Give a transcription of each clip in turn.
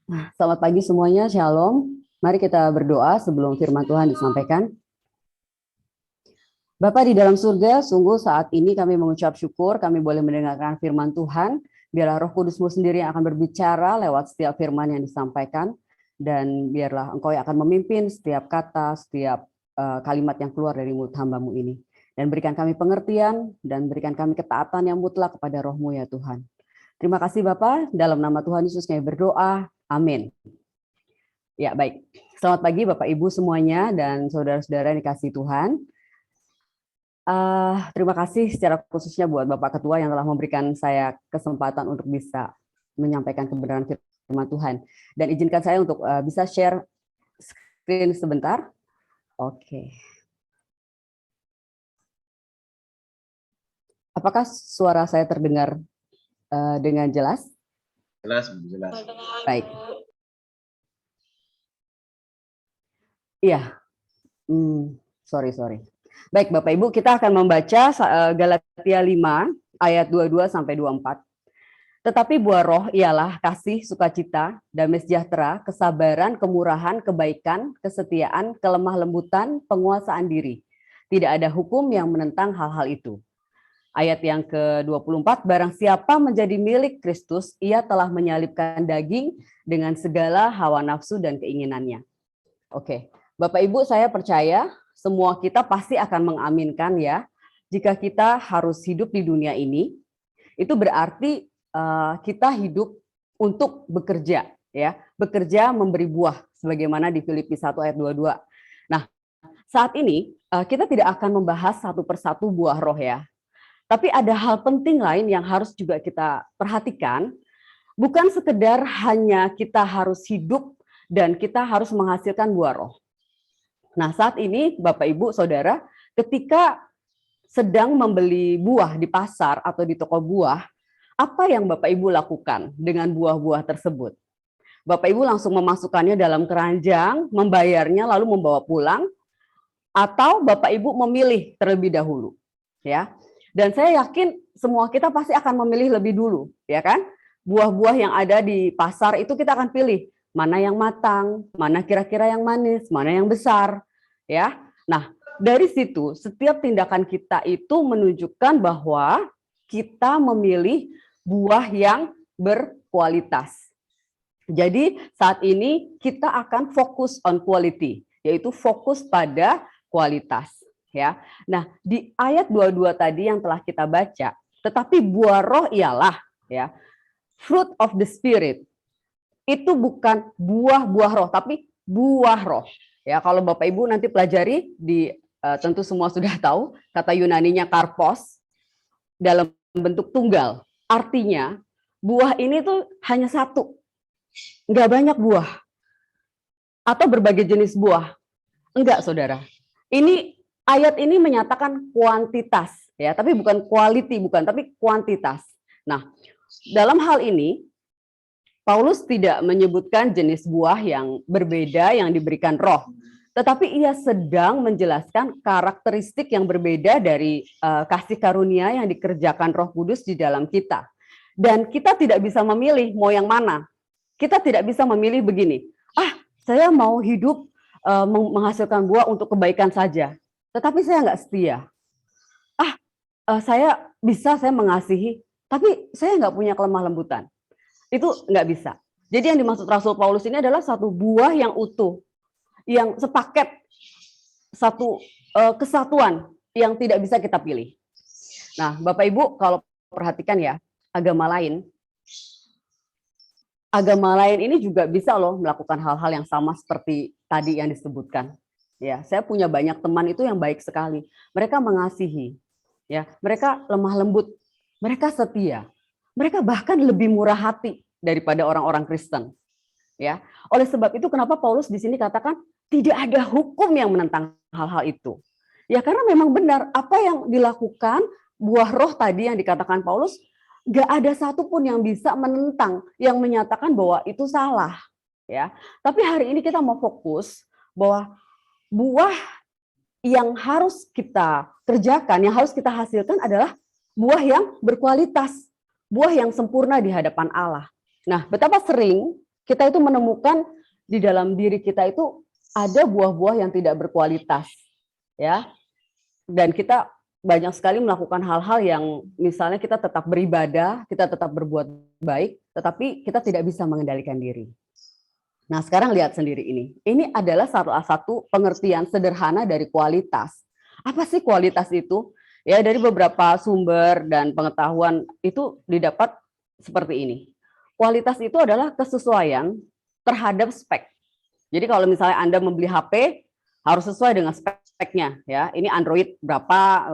Nah, selamat pagi semuanya, Shalom. Mari kita berdoa sebelum firman Tuhan disampaikan. Bapa di dalam surga, sungguh saat ini kami mengucap syukur, kami boleh mendengarkan firman Tuhan. Biarlah Roh Kudus-Mu sendiri yang akan berbicara lewat setiap firman yang disampaikan. Dan biarlah Engkau yang akan memimpin setiap kata, setiap kalimat yang keluar dari mulut hamba-Mu ini. Dan berikan kami pengertian, dan berikan kami ketaatan yang mutlak kepada Roh-Mu ya Tuhan. Terima kasih Bapa, dalam nama Tuhan Yesus kami berdoa. Amin. Ya, baik. Selamat pagi Bapak Ibu semuanya dan saudara-saudara yang dikasihi Tuhan. Terima kasih secara khususnya buat Bapak Ketua yang telah memberikan saya kesempatan untuk bisa menyampaikan kebenaran firman Tuhan. Dan izinkan saya untuk bisa share screen sebentar. Oke. Apakah suara saya terdengar dengan jelas? Jelas. Baik. Iya, sorry. Baik Bapak Ibu, kita akan membaca Galatia 5 ayat 22 sampai 24. Tetapi buah roh ialah kasih, sukacita, damai sejahtera, kesabaran, kemurahan, kebaikan, kesetiaan, kelemah lembutan, penguasaan diri. Tidak ada hukum yang menentang hal-hal itu. Ayat yang ke-24, barang siapa menjadi milik Kristus, ia telah menyalibkan daging dengan segala hawa nafsu dan keinginannya. Oke, Bapak Ibu, saya percaya semua kita pasti akan mengaminkan ya, jika kita harus hidup di dunia ini, itu berarti kita hidup untuk bekerja, ya, bekerja memberi buah, sebagaimana di Filipi 1 ayat 22. Nah, saat ini kita tidak akan membahas satu persatu buah roh ya, tapi ada hal penting lain yang harus juga kita perhatikan, bukan sekedar hanya kita harus hidup dan kita harus menghasilkan buah roh. Nah, saat ini Bapak Ibu Saudara, ketika sedang membeli buah di pasar atau di toko buah, apa yang Bapak Ibu lakukan dengan buah-buah tersebut? Bapak Ibu langsung memasukkannya dalam keranjang, membayarnya lalu membawa pulang, atau Bapak Ibu memilih terlebih dahulu, ya. Dan saya yakin semua kita pasti akan memilih lebih dulu, ya kan? Buah-buah yang ada di pasar itu kita akan pilih mana yang matang, mana kira-kira yang manis, mana yang besar, ya. Nah, dari situ setiap tindakan kita itu menunjukkan bahwa kita memilih buah yang berkualitas. Jadi saat ini kita akan fokus on quality, yaitu fokus pada kualitas. Ya, nah di ayat 22 tadi yang telah kita baca, tetapi buah roh ialah ya fruit of the spirit. Itu bukan buah-buah roh, tapi buah roh. Ya, kalau Bapak Ibu nanti pelajari di tentu semua sudah tahu kata Yunaninya karpos dalam bentuk tunggal. Artinya buah ini tuh hanya satu, nggak banyak buah atau berbagai jenis buah. Enggak, saudara. Ini ayat ini menyatakan kuantitas, ya, tapi bukan quality, bukan, tapi kuantitas. Nah, dalam hal ini Paulus tidak menyebutkan jenis buah yang berbeda yang diberikan roh, tetapi ia sedang menjelaskan karakteristik yang berbeda dari kasih karunia yang dikerjakan Roh Kudus di dalam kita. Dan kita tidak bisa memilih mau yang mana. Kita tidak bisa memilih begini, saya mau hidup menghasilkan buah untuk kebaikan saja, tetapi saya nggak setia. Saya mengasihi, tapi saya nggak punya kelemah lembutan. Itu nggak bisa. Jadi yang dimaksud Rasul Paulus ini adalah satu buah yang utuh, yang sepaket, satu kesatuan yang tidak bisa kita pilih. Nah, Bapak Ibu kalau perhatikan ya, agama lain ini juga bisa loh melakukan hal-hal yang sama seperti tadi yang disebutkan. Ya, saya punya banyak teman itu yang baik sekali. Mereka mengasihi, ya, mereka lemah lembut, mereka setia, mereka bahkan lebih murah hati daripada orang-orang Kristen. Ya, oleh sebab itu kenapa Paulus di sini katakan tidak ada hukum yang menentang hal-hal itu. Ya, karena memang benar apa yang dilakukan buah roh tadi yang dikatakan Paulus, nggak ada satupun yang bisa menentang, yang menyatakan bahwa itu salah. Ya, tapi hari ini kita mau fokus bahwa buah yang harus kita kerjakan, yang harus kita hasilkan adalah buah yang berkualitas, buah yang sempurna di hadapan Allah. Nah, betapa sering kita itu menemukan di dalam diri kita itu ada buah-buah yang tidak berkualitas, ya. Dan kita banyak sekali melakukan hal-hal yang misalnya kita tetap beribadah, kita tetap berbuat baik, tetapi kita tidak bisa mengendalikan diri. Nah, sekarang lihat sendiri ini. Ini adalah salah satu pengertian sederhana dari kualitas. Apa sih kualitas itu? Ya, dari beberapa sumber dan pengetahuan itu didapat seperti ini. Kualitas itu adalah kesesuaian terhadap spek. Jadi kalau misalnya Anda membeli HP, harus sesuai dengan speknya, ya. Ini Android berapa,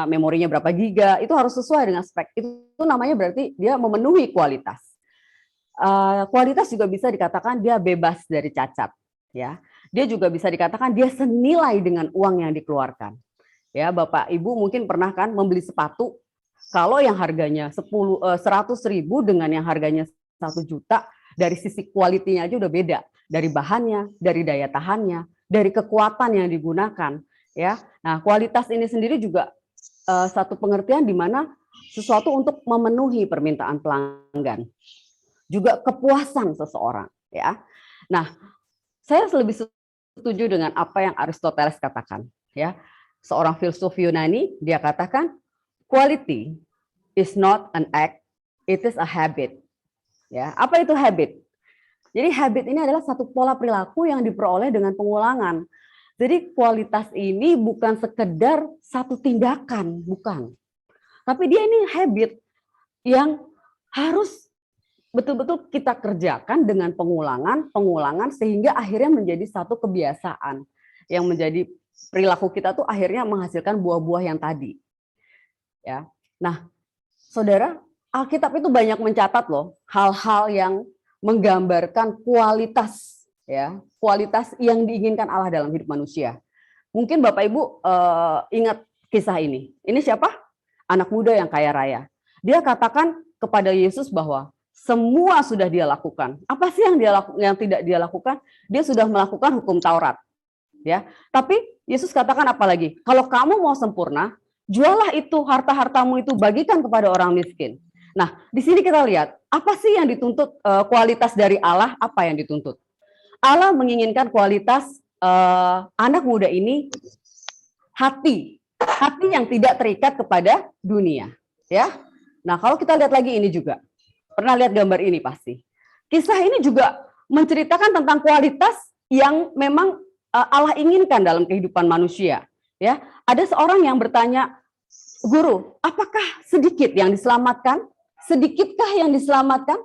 memorinya berapa giga, itu harus sesuai dengan spek. Itu namanya berarti dia memenuhi kualitas. Kualitas juga bisa dikatakan dia bebas dari cacat, ya. Dia juga bisa dikatakan dia senilai dengan uang yang dikeluarkan. Ya, Bapak Ibu mungkin pernah kan membeli sepatu, kalau yang harganya 100.000 dengan yang harganya 1 juta, dari sisi kualitinya aja udah beda, dari bahannya, dari daya tahannya, dari kekuatan yang digunakan, ya. Nah, kualitas ini sendiri juga satu pengertian di mana sesuatu untuk memenuhi permintaan pelanggan, juga kepuasan seseorang, ya. Nah, saya lebih setuju dengan apa yang Aristoteles katakan, ya. Seorang filsuf Yunani, dia katakan quality is not an act, it is a habit. Ya, apa itu habit? Jadi habit ini adalah satu pola perilaku yang diperoleh dengan pengulangan. Jadi kualitas ini bukan sekedar satu tindakan, bukan. Tapi dia ini habit yang harus betul-betul kita kerjakan dengan pengulangan sehingga akhirnya menjadi satu kebiasaan yang menjadi perilaku kita tuh akhirnya menghasilkan buah-buah yang tadi. Ya. Nah, Saudara, Alkitab itu banyak mencatat loh hal-hal yang menggambarkan kualitas, ya, kualitas yang diinginkan Allah dalam hidup manusia. Mungkin Bapak Ibu ingat kisah ini. Ini siapa? Anak muda yang kaya raya. Dia katakan kepada Yesus bahwa semua sudah dia lakukan. Apa sih yang tidak dia lakukan? Dia sudah melakukan hukum Taurat. Ya, tapi Yesus katakan apa lagi? Kalau kamu mau sempurna, jualah itu harta-hartamu itu bagikan kepada orang miskin. Nah, di sini kita lihat apa sih yang dituntut kualitas dari Allah? Apa yang dituntut? Allah menginginkan kualitas anak muda ini hati yang tidak terikat kepada dunia. Ya, nah kalau kita lihat lagi ini juga pernah lihat gambar ini pasti. Kisah ini juga menceritakan tentang kualitas yang memang Allah inginkan dalam kehidupan manusia. Ya, ada seorang yang bertanya, Guru, apakah sedikit yang diselamatkan? Sedikitkah yang diselamatkan?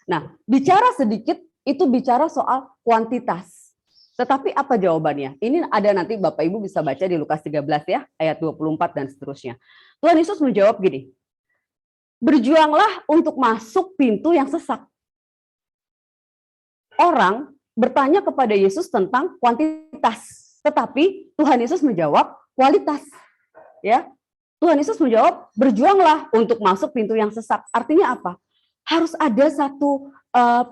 Nah, bicara sedikit itu bicara soal kuantitas. Tetapi apa jawabannya? Ini ada nanti Bapak Ibu bisa baca di Lukas 13 ya, ayat 24 dan seterusnya. Tuhan Yesus menjawab gini, berjuanglah untuk masuk pintu yang sesak. Orang bertanya kepada Yesus tentang kuantitas, tetapi Tuhan Yesus menjawab kualitas. Ya, Tuhan Yesus menjawab berjuanglah untuk masuk pintu yang sesak. Artinya apa? Harus ada satu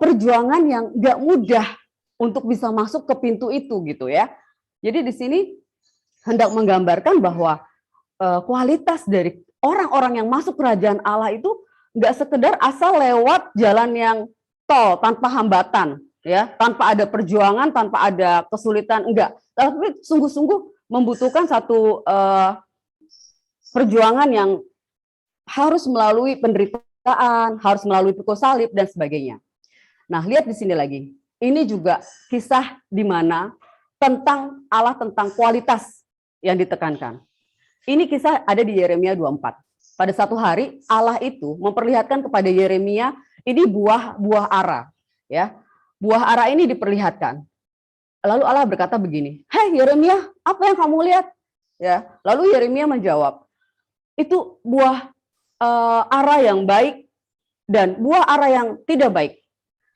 perjuangan yang nggak mudah untuk bisa masuk ke pintu itu gitu ya. Jadi di sini hendak menggambarkan bahwa kualitas dari orang-orang yang masuk kerajaan Allah itu nggak sekedar asal lewat jalan yang tol tanpa hambatan, ya, tanpa ada perjuangan, tanpa ada kesulitan, enggak. Tapi sungguh-sungguh membutuhkan satu perjuangan yang harus melalui penderitaan, harus melalui pikul salib dan sebagainya. Nah, lihat di sini lagi. Ini juga kisah di mana tentang Allah, tentang kualitas yang ditekankan. Ini kisah ada di Yeremia 24. Pada satu hari Allah itu memperlihatkan kepada Yeremia ini buah ara, ya. Buah ara ini diperlihatkan. Lalu Allah berkata begini, "Hei Yeremia, apa yang kamu lihat?" Ya. Lalu Yeremia menjawab, "Itu buah ara yang baik dan buah ara yang tidak baik.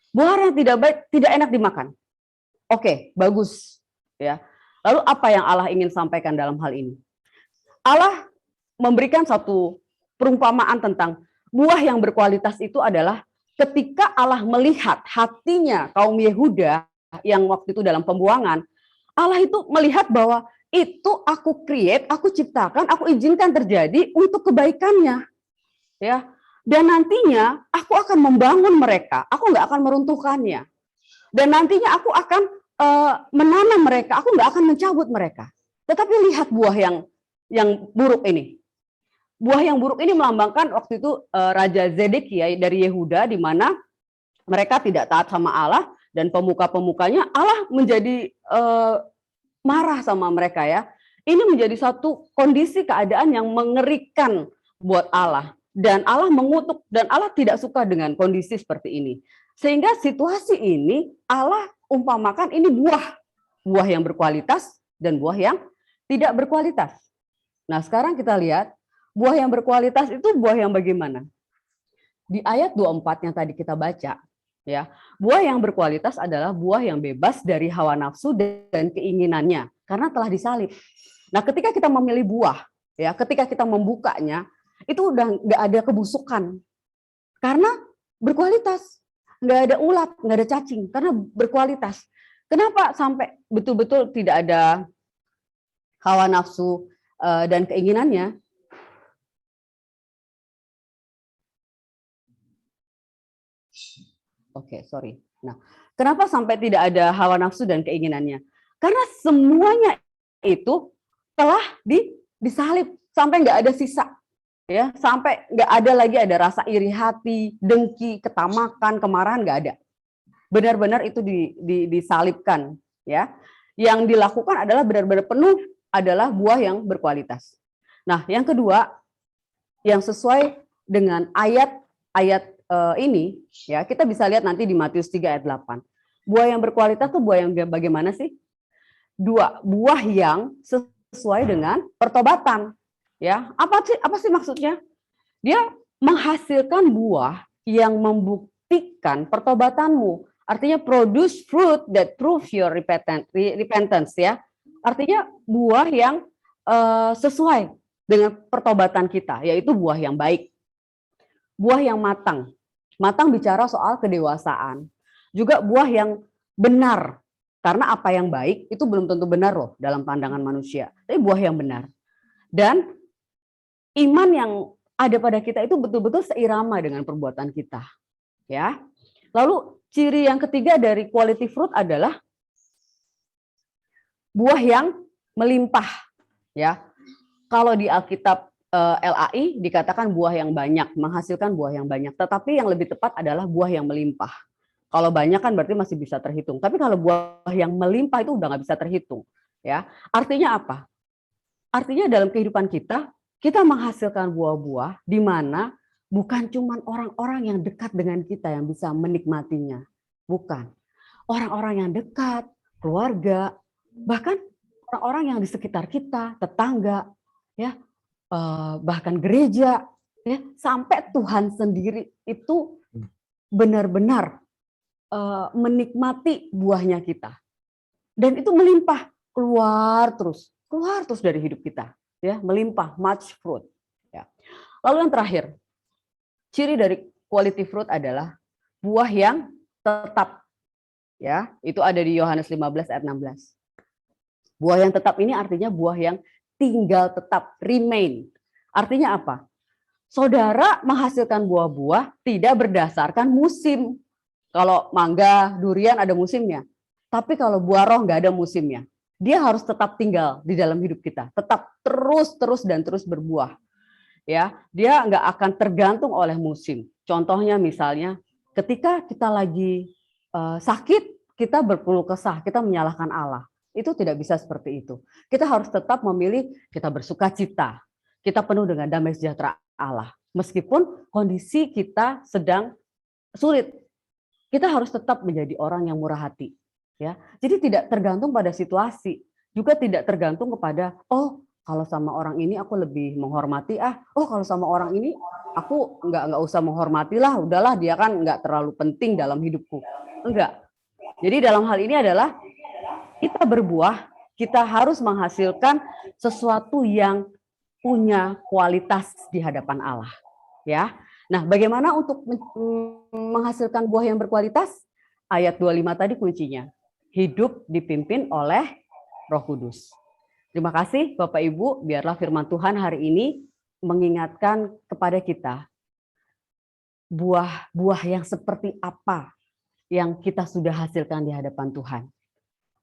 Buah ara yang tidak baik tidak enak dimakan." Oke, bagus, ya. Lalu apa yang Allah ingin sampaikan dalam hal ini? Allah memberikan satu perumpamaan tentang buah yang berkualitas itu adalah ketika Allah melihat hatinya kaum Yehuda yang waktu itu dalam pembuangan, Allah itu melihat bahwa itu aku create, aku ciptakan, aku izinkan terjadi untuk kebaikannya. Ya. Dan nantinya aku akan membangun mereka, aku nggak akan meruntuhkannya. Dan nantinya aku akan menanam mereka, aku nggak akan mencabut mereka. Tetapi lihat buah yang buruk ini. Buah yang buruk ini melambangkan waktu itu Raja Zedekia dari Yehuda, di mana mereka tidak taat sama Allah dan pemuka-pemukanya, Allah menjadi marah sama mereka ya. Ini menjadi satu kondisi keadaan yang mengerikan buat Allah. Dan Allah mengutuk, dan Allah tidak suka dengan kondisi seperti ini. Sehingga situasi ini Allah umpamakan ini buah yang berkualitas dan buah yang tidak berkualitas. Nah, sekarang kita lihat buah yang berkualitas itu buah yang bagaimana? Di ayat 24 yang tadi kita baca, ya, buah yang berkualitas adalah buah yang bebas dari hawa nafsu dan keinginannya karena telah disalib. Nah, ketika kita memilih buah, ya, ketika kita membukanya, itu udah nggak ada kebusukan karena berkualitas, nggak ada ulat, nggak ada cacing karena berkualitas. Kenapa sampai betul-betul tidak ada hawa nafsu dan keinginannya. Oke, sorry. Nah, kenapa sampai tidak ada hawa nafsu dan keinginannya? Karena semuanya itu telah disalib sampai nggak ada sisa, ya, sampai nggak ada lagi ada rasa iri hati, dengki, ketamakan, kemarahan, nggak ada. Benar-benar itu disalibkan, ya. Yang dilakukan adalah benar-benar penuh adalah buah yang berkualitas. Nah, yang kedua, yang sesuai dengan ayat ini, ya, kita bisa lihat nanti di Matius 3 ayat 8. Buah yang berkualitas itu buah yang bagaimana sih? Buah yang sesuai dengan pertobatan, ya. Apa sih maksudnya? Dia menghasilkan buah yang membuktikan pertobatanmu. Artinya produce fruit that prove your repentance, ya. Artinya buah yang sesuai dengan pertobatan kita, yaitu buah yang baik. Buah yang matang. Matang bicara soal kedewasaan. Juga buah yang benar. Karena apa yang baik itu belum tentu benar loh dalam pandangan manusia. Tapi buah yang benar. Dan iman yang ada pada kita itu betul-betul seirama dengan perbuatan kita. Ya. Lalu ciri yang ketiga dari quality fruit adalah buah yang melimpah. Ya. Kalau di Alkitab LAI dikatakan buah yang banyak, menghasilkan buah yang banyak. Tetapi yang lebih tepat adalah buah yang melimpah. Kalau banyak kan berarti masih bisa terhitung. Tapi kalau buah yang melimpah itu udah nggak bisa terhitung. Ya, artinya apa? Artinya dalam kehidupan kita menghasilkan buah-buah di mana bukan cuma orang-orang yang dekat dengan kita yang bisa menikmatinya. Bukan. Orang-orang yang dekat, keluarga, bahkan orang-orang yang di sekitar kita, tetangga, ya, bahkan gereja, ya, sampai Tuhan sendiri itu benar-benar menikmati buahnya kita, dan itu melimpah, keluar terus dari hidup kita, ya, melimpah, much fruit. Ya. Lalu yang terakhir, ciri dari quality fruit adalah buah yang tetap, ya, itu ada di Yohanes 15 ayat 16. Buah yang tetap ini artinya buah yang tinggal tetap, remain. Artinya apa? Saudara menghasilkan buah-buah tidak berdasarkan musim. Kalau mangga, durian ada musimnya. Tapi kalau buah roh nggak ada musimnya. Dia harus tetap tinggal di dalam hidup kita. Tetap terus berbuah. Ya, dia nggak akan tergantung oleh musim. Contohnya misalnya ketika kita lagi sakit, kita berkeluh kesah, kita menyalahkan Allah. Itu tidak bisa seperti itu. Kita harus tetap memilih, kita bersuka cita. Kita penuh dengan damai sejahtera Allah. Meskipun kondisi kita sedang sulit, kita harus tetap menjadi orang yang murah hati, ya. Jadi tidak tergantung pada situasi, juga tidak tergantung kepada kalau sama orang ini aku lebih menghormati, kalau sama orang ini aku nggak usah menghormati lah, udahlah dia kan nggak terlalu penting dalam hidupku. Enggak. Jadi dalam hal ini adalah kita berbuah, kita harus menghasilkan sesuatu yang punya kualitas di hadapan Allah, ya. Nah, bagaimana untuk menghasilkan buah yang berkualitas? Ayat 25 tadi kuncinya. Hidup dipimpin oleh Roh Kudus. Terima kasih Bapak Ibu, biarlah firman Tuhan hari ini mengingatkan kepada kita buah-buah yang seperti apa yang kita sudah hasilkan di hadapan Tuhan.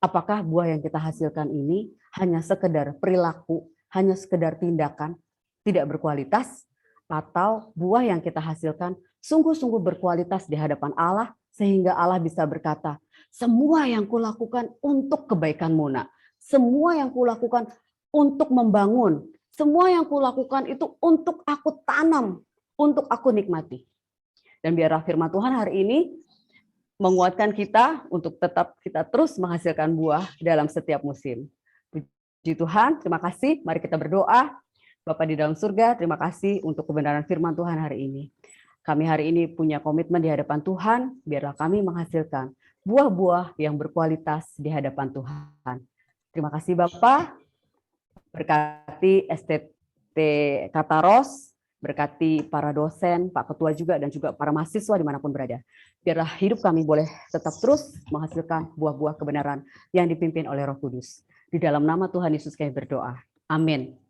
Apakah buah yang kita hasilkan ini hanya sekedar perilaku, hanya sekedar tindakan, tidak berkualitas, atau buah yang kita hasilkan sungguh-sungguh berkualitas di hadapan Allah, sehingga Allah bisa berkata, semua yang kulakukan untuk kebaikanmu, nak. Semua yang kulakukan untuk membangun. Semua yang kulakukan itu untuk aku tanam, untuk aku nikmati. Dan biarlah firman Tuhan hari ini menguatkan kita untuk tetap kita terus menghasilkan buah dalam setiap musim. Puji Tuhan, terima kasih. Mari kita berdoa. Bapa di dalam surga, terima kasih untuk kebenaran firman Tuhan hari ini. Kami hari ini punya komitmen di hadapan Tuhan, biarlah kami menghasilkan buah-buah yang berkualitas di hadapan Tuhan. Terima kasih Bapak, berkati STT Kataros, berkati para dosen, Pak Ketua juga, dan juga para mahasiswa dimanapun berada. Biarlah hidup kami boleh tetap terus menghasilkan buah-buah kebenaran yang dipimpin oleh Roh Kudus. Di dalam nama Tuhan Yesus kami berdoa. Amin.